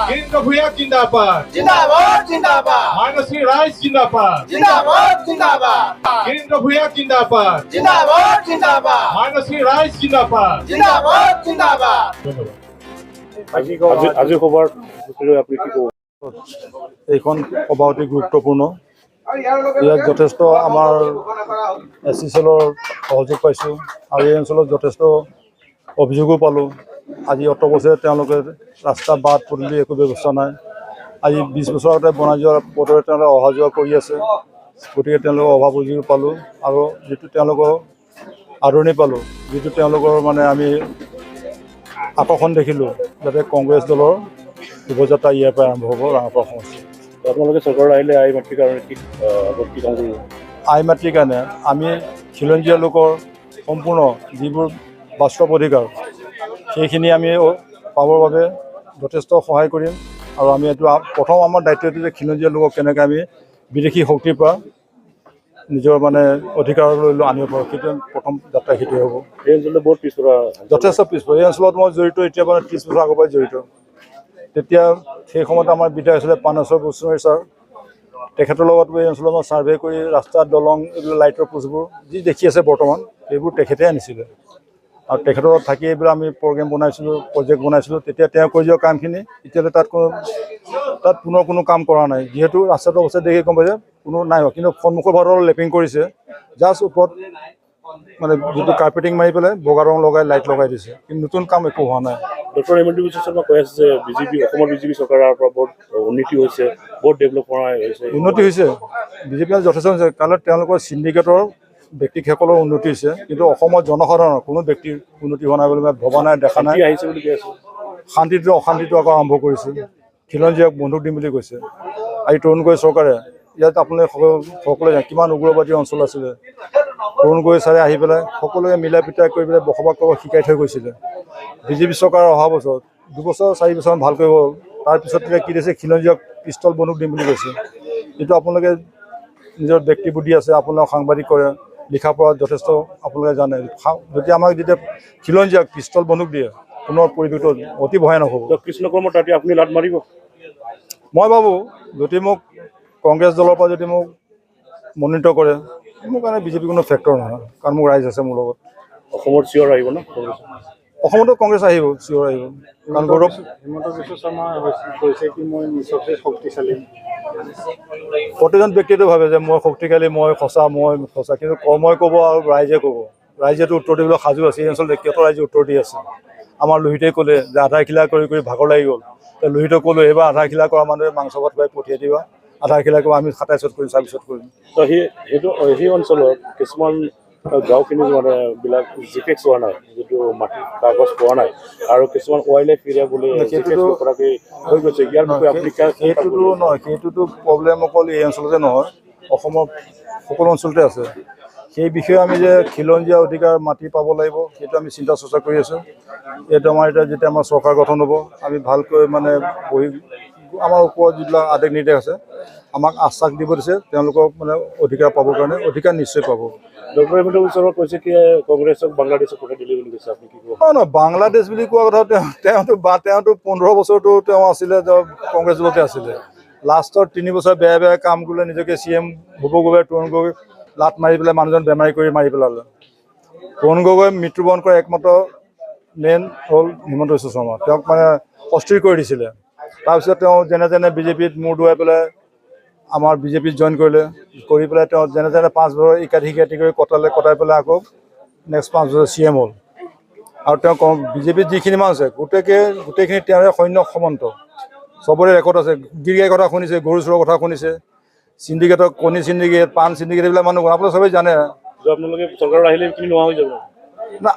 Kirinda Bhuya Jindabad. जिंदाबाद जिंदाबाद Manasi Rai Jindabad. जिंदाबाद जिंदाबाद Kirinda Bhuya Jindabad. जिंदाबाद जिंदाबाद Manasi Rai Jindabad. जिंदाबाद जिंदाबाद আজি খবৰ আপুনি কি ক'ব? এইখন সভা অতি গুৰুত্বপূৰ্ণ। ইয়াত যথেষ্ট আমাৰ SCCLৰ সহযোগ পাইছোঁ আৰু এই অঞ্চলত যথেষ্ট অভিযোগো পালোঁ। আজি অত বছৰে তেওঁলোকে ৰাস্তা বাট পদূলি একো ব্যৱস্থা নাই। আজি 20 বছৰ আগতে বনাই যোৱা পথৰে তেওঁলোকে অহা যোৱা কৰি আছে। গতিকে তেওঁলোকৰ অভাৱ অভিযোগ পালোঁ আৰু যিটো তেওঁলোকৰ আদৰণি পালোঁ, যিটো তেওঁলোকৰ মানে আমি আকৰ্ষণ দেখিলোঁ, যাতে কংগ্ৰেছ দলৰ শুভযাত্ৰা ইয়াৰ পৰা আৰম্ভ হ'ব ৰাঙাপাৰা সমষ্টিত। আপোনালোকে চৰকাৰত আহিলে আই মাতৃৰ কাৰণে কি কাম কৰিব? আই মাতৃৰ কাৰণে আমি খিলঞ্জীয়া লোকৰ সম্পূৰ্ণ যিবোৰ বাস্তৱ অধিকাৰ সেইখিনি আমি পাবৰ বাবে যথেষ্ট সহায় কৰিম। আৰু আমি এইটো প্ৰথম আমাৰ দায়িত্ব এইটো যে খিলঞ্জীয়া লোকক কেনেকৈ আমি বিদেশী শক্তিৰ পৰা নিজৰ মানে অধিকাৰলৈ আনিব পাৰোঁ, সেইটো প্ৰথম যাত্ৰা সেইটোৱে হ'ব। এই অঞ্চলটো বহুত পিছপৰা, যথেষ্ট পিছপৰা। এই অঞ্চলত মই জড়িত এতিয়া মানে 30 বছৰ আগৰ পৰাই জড়িত। তেতিয়া সেই সময়ত আমাৰ বিধায়ক আছিলে পানেশ্বৰ গোস্বামী ছাৰ। তেখেতৰ লগত এই অঞ্চলত মই ছাৰ্ভে কৰি ৰাস্তা দলং এইবিলাক লাইটৰ পোষ্টবোৰ যি দেখি আছে বৰ্তমান সেইবোৰ তেখেতে আনিছিলে। আৰু তেখেতৰ লগত থাকি এইবিলাক আমি প্ৰগ্ৰেম বনাইছিলোঁ, প্ৰজেক্ট বনাইছিলোঁ। তেতিয়া তেওঁ কৰি যোৱা কামখিনি এতিয়ালৈ তাত পুনৰ কোনো কাম কৰা নাই। যিহেতু ৰাস্তাটো অৱস্থা দেখি গম পাইছে কোনো নাই, কিন্তু সন্মুখৰ ভাগৰ লেপিং কৰিছে, জাষ্ট ওপৰত মানে যিটো কাৰ্পেটিং মাৰি পেলাই বগা ৰং লগাই লাইট লগাই দিছে, কিন্তু নতুন কাম একো হোৱা নাই। ডক্টৰ হিমন্ত বিশ্ব শৰ্মা কৈ আছে যে অসমৰ বিজেপি চৰকাৰৰ পৰা বহুত উন্নতি হৈছে, বহুত ডেভেলপ কৰা হৈছে। উন্নতি হৈছে, বিজেপি যথেষ্ট হৈছে, কাৰণ তেওঁলোকৰ চিণ্ডিকেটৰ ব্যক্তিসকলৰ উন্নতি হৈছে, কিন্তু অসমৰ জনসাধাৰণৰ কোনো ব্যক্তিৰ উন্নতি হোৱা নাই বুলি মই ভবা নাই, দেখা নাই। আহিছে বুলি কৈ আছে। শান্তিটো অশান্তিটো আকৌ আৰম্ভ কৰিছে। খিলঞ্জীয়াক বন্দুক দিম বুলি কৈছে। আজি তৰুণ গগৈ চৰকাৰে ইয়াত আপোনালোকে সকলোৱে জানে কিমান উগ্ৰবাদী অঞ্চল আছিলে। তৰুণ গগৈ ছাৰে আহি পেলাই সকলোৱে মিলা পিটাই কৰি পেলাই বসবাস কৰিব শিকাই থৈ গৈছিলে। বিজেপি চৰকাৰ অহা বছৰ 2 বছৰ 4 বছৰমান ভালকৈ হ'ল, তাৰপিছত তেতিয়া কি দিছে, খিলঞ্জীয়াক পিষ্টল বন্দুক দিম বুলি কৈছে। এইটো আপোনালোকে নিজৰ ব্যক্তি বুদ্ধি আছে, আপোনালোক সাংবাদিক কৰে, লিখা পঢ়াত যথেষ্ট আপোনালোকে জানে। যদি আমাক যেতিয়া খিলঞ্জীয়াক পিষ্টল বন্দুক দিয়ে পুনৰ পৰিৱেশটো অতি ভয়ানক হ'ব। কৃষ্ণ কৰ্মৰ তাতে আপুনি লাট মাৰিব? মই ভাবোঁ যদি মোক কংগ্ৰেছ দলৰ পৰা যদি মোক মনোনীত কৰে, মোৰ কাৰণে বিজেপি কোনো ফেক্টৰ নহয়, কাৰণ মোৰ ৰাইজ আছে মোৰ লগত। অসমত চিঞৰ আহিব ন? অসমতো কংগ্ৰেছ আহিব, চিঞৰ আহিব। কাৰণ গৌৰৱ হিমন্ত বিশ্ব শৰ্মা কৈছে কি মই নিজকে শক্তিশালী। প্ৰতিজন ব্যক্তিয়েতো ভাবে যে মই শক্তিশালী, মই সঁচা, কিন্তু কৰ্মই ক'ব আৰু ৰাইজে ক'ব। ৰাইজেতো উত্তৰ দিবলৈ সাজু আছে। এই অঞ্চলত কেইটা ৰাইজে উত্তৰ দি আছে। আমাৰ লোহিতে ক'লে যে আধাৰখিলা কৰি ভাগৰ লাগি গ'ল। লোহিতক ক'লোঁ এইবাৰ আধাৰখিলা কৰা মানুহে মাংস ভাত খুৱাই পঠিয়াই দিবা, আধাৰখিলা কৰিব আমি 27ত কৰিম, 26ত কৰিম। তো সেই অঞ্চলত কিছুমান গাঁওখিনি মানে বিলাক জিপেক্স হোৱা নাই, যিটো মাটিৰ কাগজ পোৱা নাই, আৰু কিছুমান ৱাইল্ড লাইফ এৰিয়া বুলি হৈ গৈছে। ইয়াৰ বিষয়ে আপুনি সেইটোতো নহয়, সেইটোতো প্ৰব্লেম অকল এই অঞ্চলতে নহয়, অসমৰ সকলো অঞ্চলতে আছে। সেই বিষয়ে আমি যে খিলঞ্জীয়া অধিকাৰ মাটি পাব লাগিব, সেইটো আমি চিন্তা চৰ্চা কৰি আছোঁ। এইটো আমাৰ এতিয়া যেতিয়া আমাৰ চৰকাৰ গঠন হ'ব, আমি ভালকৈ মানে বহি আমাৰ ওপৰত যিবিলাক আদেশ নিৰ্দেশ আছে আমাক আশ্বাস দিব দিছে, তেওঁলোকক মানে অধিকাৰ পাবৰ কাৰণে অধিকাৰ নিশ্চয় পাব। ডক্টৰ হিমন্ত বিশ্ব শৰ্মা কৈছে কি কংগ্ৰেছক বাংলাদেশক পঠাই দিলে বুলি কৈছে, আপুনি কি ক'ব? নহয়, বাংলাদেশ বুলি কোৱা কথা তেওঁতো 15 বছৰতো তেওঁ আছিলে, কংগ্ৰেছ দলতে আছিলে। লাষ্টৰ 3 বছৰ বেয়া কাম কৰিলে, নিজকে CM হ'ব গৈ তৰুণ গগৈ লাট মাৰি পেলাই মানুহজন বেমাৰী কৰি মাৰি পেলালে। তৰুণ গগৈ মৃত্যুবৰণ কৰা একমাত্ৰ মেইন হ'ল হিমন্ত বিশ্ব শৰ্মা। তেওঁক মানে অস্থিৰ কৰি দিছিলে। তাৰপিছত তেওঁ যেনে বিজেপিত মূৰ দোৱাই পেলাই আমাৰ বিজেপিত জইন কৰি পেলাই তেওঁ যেনে 5 বছৰ ইকাঠি কৰি কটাই পেলাই আকৌ নেক্সট 5 বছৰ CM হ'ল। আৰু তেওঁ বিজেপিত যিখিনি মানুহ আছে গোটেইখিনি তেওঁৰে সৈন্য সমন্ত, চবৰে ৰেকৰ্ড আছে। গিৰিগাই কথা শুনিছে, গৰু চোৰৰ কথা শুনিছে, চিণ্ডিকেটৰ কণী চিণ্ডিকেট, পাণ চিণ্ডিকেট, এইবিলাক মানুহ আপোনালোকে চবেই জানে। আপোনালোকে চৰকাৰত আহিলে এইখিনি নোহোৱা হৈ যাব না?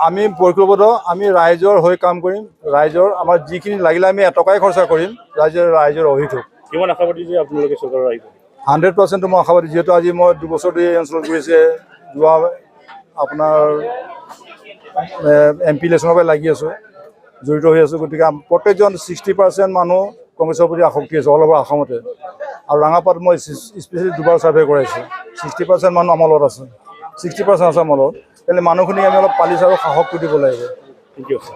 আমি পৰিকল্পিত, আমি ৰাইজৰ হৈ কাম কৰিম। ৰাইজৰ আমাৰ যিখিনি লাগিলে আমি এটকাই খৰচা কৰিম, ৰাইজৰ অহিত হ'ব। কিমান আশাবাদী যে আপোনালোকে চৰকাৰত আহিব? 100% মই আশাবাদী। যিহেতু আজি মই 2 বছৰ ধৰি এই অঞ্চলত কৰিছে, যোৱা আপোনাৰ MP ইলেকশ্যনৰ পৰা লাগি আছোঁ, জড়িত হৈ আছোঁ। গতিকে প্ৰত্যেকজন 60% মানুহ কংগ্ৰেছৰ প্ৰতি আসক্তি আছে, অল অভাৰ অসমতে। আৰু ৰাঙাপাৰাত মই স্পেচিয়েলি 2 বাৰ ছাৰ্ভে কৰাইছোঁ। 60% মানুহ আমাৰ লগত আছে, 60% আছে আমাৰ লগত। তেনে মানুহখিনিক আমি অলপ পালিচ আৰু সাহসটো দিব লাগিব। ঠিক আছে।